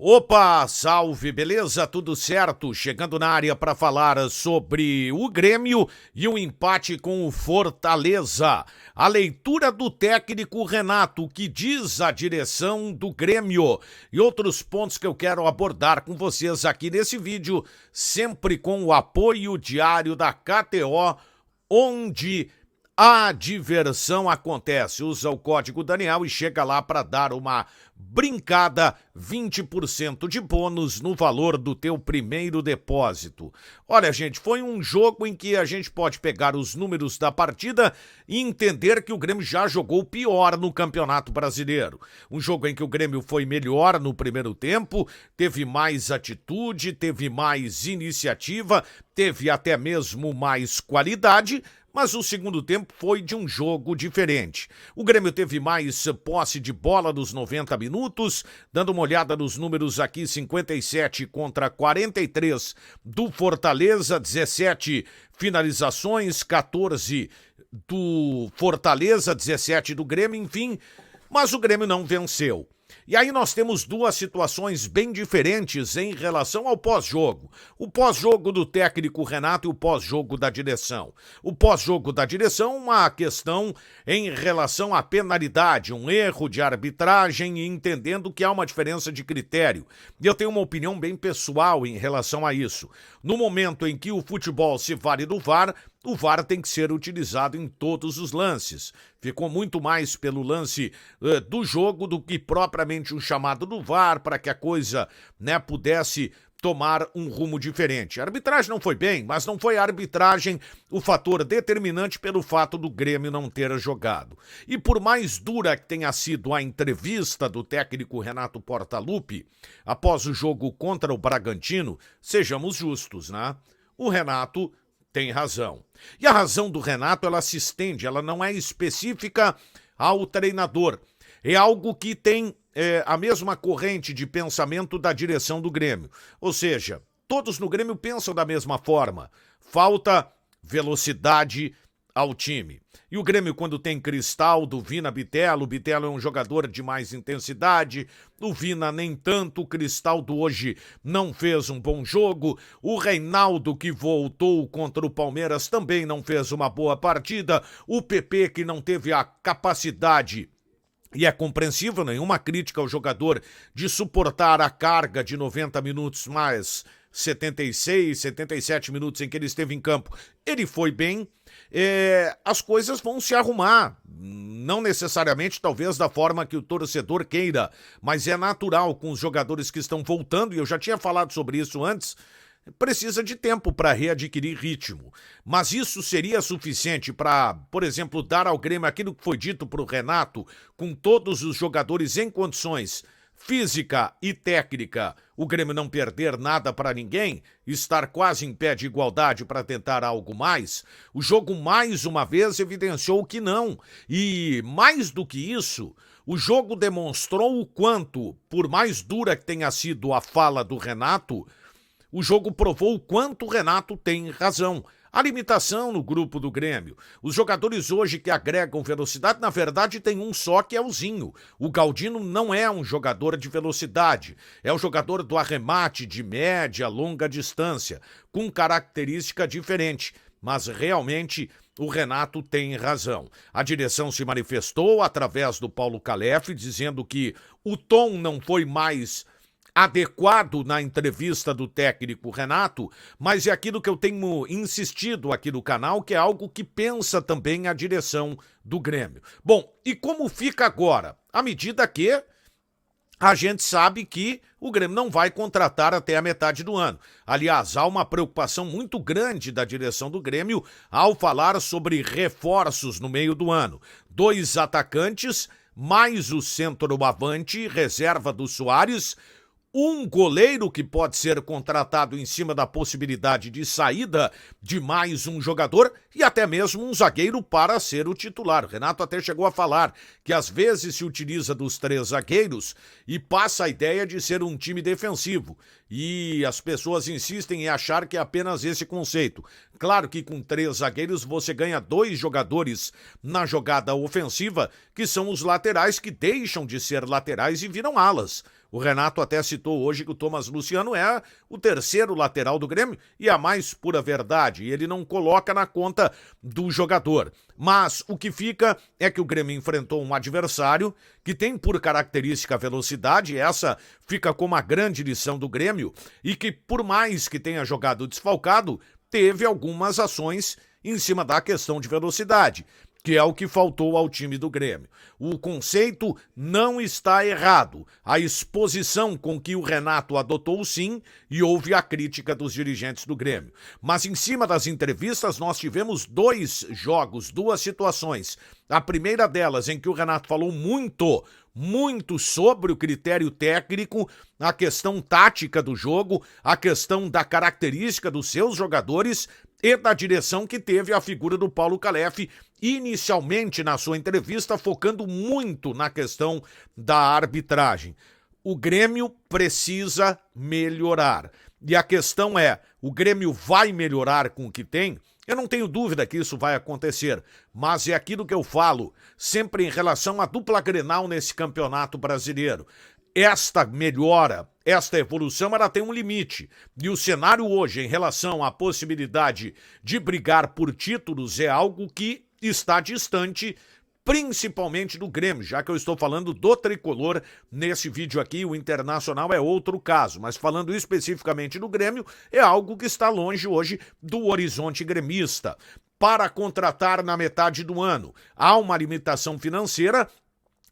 Opa, salve, beleza? Tudo certo? Chegando na área para falar sobre o Grêmio e o empate com o Fortaleza. A leitura do técnico Renato, que diz a direção do Grêmio e outros pontos que eu quero abordar com vocês aqui nesse vídeo, sempre com o apoio diário da KTO, onde a diversão acontece. Usa o código Daniel e chega lá para dar uma brincada, 20% de bônus no valor do teu primeiro depósito. Olha, gente, foi um jogo em que a gente pode pegar os números da partida e entender que o Grêmio já jogou pior no Campeonato Brasileiro. Um jogo em que o Grêmio foi melhor no primeiro tempo, teve mais atitude, teve mais iniciativa, teve até mesmo mais qualidade, mas o segundo tempo foi de um jogo diferente. O Grêmio teve mais posse de bola nos 90 minutos, dando uma olhada nos números aqui, 57 contra 43 do Fortaleza, 17 finalizações, 14 do Fortaleza, 17 do Grêmio, enfim, mas o Grêmio não venceu. E aí nós temos duas situações bem diferentes em relação ao pós-jogo. O pós-jogo do técnico Renato e o pós-jogo da direção. O pós-jogo da direção, uma questão em relação à penalidade, um erro de arbitragem e entendendo que há uma diferença de critério. E eu tenho uma opinião bem pessoal em relação a isso. No momento em que o futebol se vale do VAR, o VAR tem que ser utilizado em todos os lances. Ficou muito mais pelo lance do jogo do que propriamente um chamado do VAR para que a coisa, pudesse tomar um rumo diferente. A arbitragem não foi bem, mas não foi a arbitragem o fator determinante pelo fato do Grêmio não ter jogado. E por mais dura que tenha sido a entrevista do técnico Renato Portaluppi após o jogo contra o Bragantino, sejamos justos, né? O Renato tem razão. E a razão do Renato, ela se estende, ela não é específica ao treinador. É algo que tem a mesma corrente de pensamento da direção do Grêmio. Ou seja, todos no Grêmio pensam da mesma forma. Falta velocidade ao time. E o Grêmio, quando tem Cristaldo, Vina, Bitelo, o Bitelo é um jogador de mais intensidade, o Vina nem tanto, o Cristaldo hoje não fez um bom jogo, o Reinaldo, que voltou contra o Palmeiras, também não fez uma boa partida, o PP, que não teve a capacidade, e é compreensível, nenhuma crítica ao jogador, de suportar a carga de 90 minutos mais 76, 77 minutos em que ele esteve em campo. Ele foi bem, as coisas vão se arrumar, não necessariamente talvez da forma que o torcedor queira, mas é natural com os jogadores que estão voltando, e eu já tinha falado sobre isso antes, precisa de tempo para readquirir ritmo. Mas isso seria suficiente para, por exemplo, dar ao Grêmio aquilo que foi dito para o Renato, com todos os jogadores em condições física e técnica, o Grêmio não perder nada para ninguém, estar quase em pé de igualdade para tentar algo mais? O jogo mais uma vez evidenciou que não. E mais do que isso, o jogo demonstrou o quanto, por mais dura que tenha sido a fala do Renato, o jogo provou o quanto o Renato tem razão. A limitação no grupo do Grêmio. Os jogadores hoje que agregam velocidade, na verdade, tem um só, que é o Zinho. O Galdino não é um jogador de velocidade. É um jogador do arremate de média, longa distância, com característica diferente. Mas realmente o Renato tem razão. A direção se manifestou através do Paulo Calef, dizendo que o tom não foi mais adequado na entrevista do técnico Renato, mas é aquilo que eu tenho insistido aqui no canal, que é algo que pensa também a direção do Grêmio. Bom, e como fica agora? À medida que a gente sabe que o Grêmio não vai contratar até a metade do ano. Aliás, há uma preocupação muito grande da direção do Grêmio ao falar sobre reforços no meio do ano. 2 atacantes, mais o centroavante, reserva do Soares, um goleiro que pode ser contratado em cima da possibilidade de saída de mais um jogador e até mesmo um zagueiro para ser o titular. O Renato até chegou a falar que às vezes se utiliza dos 3 zagueiros e passa a ideia de ser um time defensivo. E as pessoas insistem em achar que é apenas esse conceito. Claro que com 3 zagueiros você ganha 2 jogadores na jogada ofensiva, que são os laterais que deixam de ser laterais e viram alas. O Renato até citou hoje que o Thomas Luciano é o terceiro lateral do Grêmio e a mais pura verdade, e ele não coloca na conta do jogador. Mas o que fica é que o Grêmio enfrentou um adversário que tem por característica a velocidade, essa fica como a grande lição do Grêmio, e que por mais que tenha jogado desfalcado, teve algumas ações em cima da questão de velocidade, que é o que faltou ao time do Grêmio. O conceito não está errado. A exposição com que o Renato adotou, sim, e houve a crítica dos dirigentes do Grêmio. Mas em cima das entrevistas nós tivemos dois jogos, duas situações. A primeira delas em que o Renato falou muito sobre o critério técnico, a questão tática do jogo, a questão da característica dos seus jogadores e da direção que teve a figura do Paulo Calef, inicialmente na sua entrevista, focando muito na questão da arbitragem. O Grêmio precisa melhorar. E a questão é, o Grêmio vai melhorar com o que tem? Eu não tenho dúvida que isso vai acontecer, mas é aquilo que eu falo, sempre em relação à dupla Grenal nesse campeonato brasileiro. Esta melhora, esta evolução, ela tem um limite. E o cenário hoje, em relação à possibilidade de brigar por títulos, é algo que está distante, principalmente do Grêmio, já que eu estou falando do tricolor nesse vídeo aqui, o Internacional é outro caso, mas falando especificamente do Grêmio, é algo que está longe hoje do horizonte gremista. Para contratar na metade do ano, há uma limitação financeira.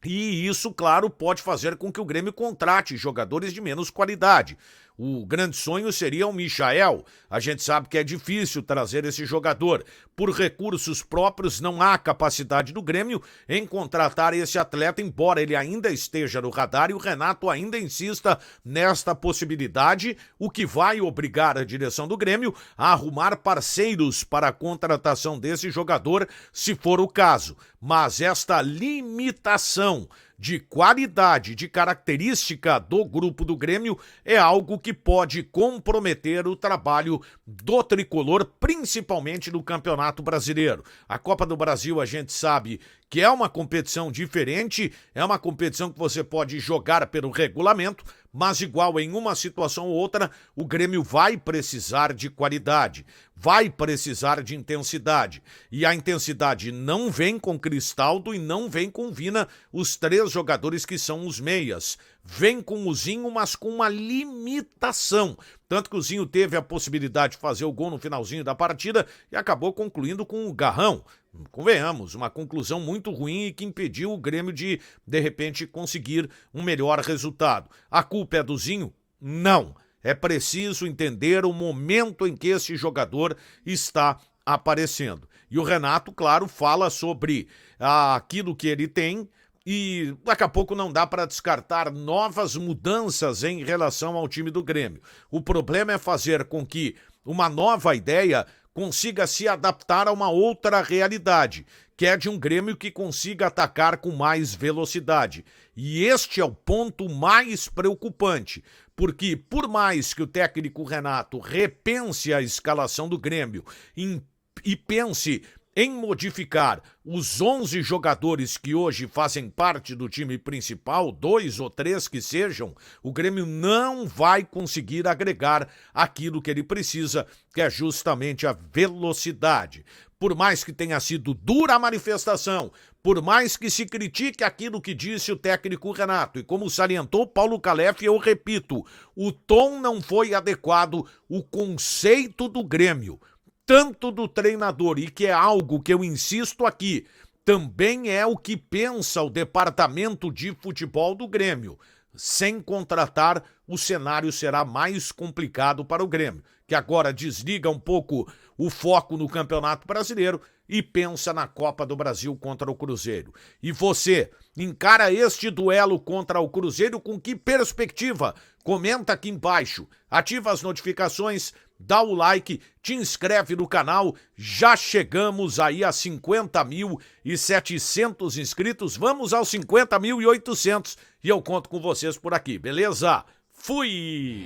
E isso, claro, pode fazer com que o Grêmio contrate jogadores de menos qualidade. O grande sonho seria o Michael. A gente sabe que é difícil trazer esse jogador. Por recursos próprios, não há capacidade do Grêmio em contratar esse atleta, embora ele ainda esteja no radar e o Renato ainda insista nesta possibilidade, o que vai obrigar a direção do Grêmio a arrumar parceiros para a contratação desse jogador, se for o caso. Mas esta limitação de qualidade, de característica do grupo do Grêmio é algo que pode comprometer o trabalho do tricolor, principalmente no Campeonato Brasileiro. A Copa do Brasil a gente sabe que é uma competição diferente, é uma competição que você pode jogar pelo regulamento, mas igual em uma situação ou outra, o Grêmio vai precisar de qualidade, vai precisar de intensidade. E a intensidade não vem com Cristaldo e não vem com Vina, os três jogadores que são os meias. Vem com o Zinho, mas com uma limitação. Tanto que o Zinho teve a possibilidade de fazer o gol no finalzinho da partida e acabou concluindo com o Garrão. Convenhamos, uma conclusão muito ruim e que impediu o Grêmio de repente, conseguir um melhor resultado. A culpa é do Zinho? Não. É preciso entender o momento em que esse jogador está aparecendo. E o Renato, claro, fala sobre aquilo que ele tem e daqui a pouco não dá para descartar novas mudanças em relação ao time do Grêmio. O problema é fazer com que uma nova ideia consiga se adaptar a uma outra realidade, que é de um Grêmio que consiga atacar com mais velocidade. E este é o ponto mais preocupante, porque por mais que o técnico Renato repense a escalação do Grêmio e pense em modificar os 11 jogadores que hoje fazem parte do time principal, 2 ou 3 que sejam, o Grêmio não vai conseguir agregar aquilo que ele precisa, que é justamente a velocidade. Por mais que tenha sido dura a manifestação, por mais que se critique aquilo que disse o técnico Renato, e como salientou Paulo Calef, eu repito, o tom não foi adequado, o conceito do Grêmio, tanto do treinador, e que é algo que eu insisto aqui, também é o que pensa o departamento de futebol do Grêmio. Sem contratar, o cenário será mais complicado para o Grêmio, que agora desliga um pouco o foco no Campeonato Brasileiro e pensa na Copa do Brasil contra o Cruzeiro. E você encara este duelo contra o Cruzeiro com que perspectiva? Comenta aqui embaixo, ativa as notificações, dá o like, te inscreve no canal, já chegamos aí a 50.700 inscritos, vamos aos 50.800 e eu conto com vocês por aqui, beleza? Fui!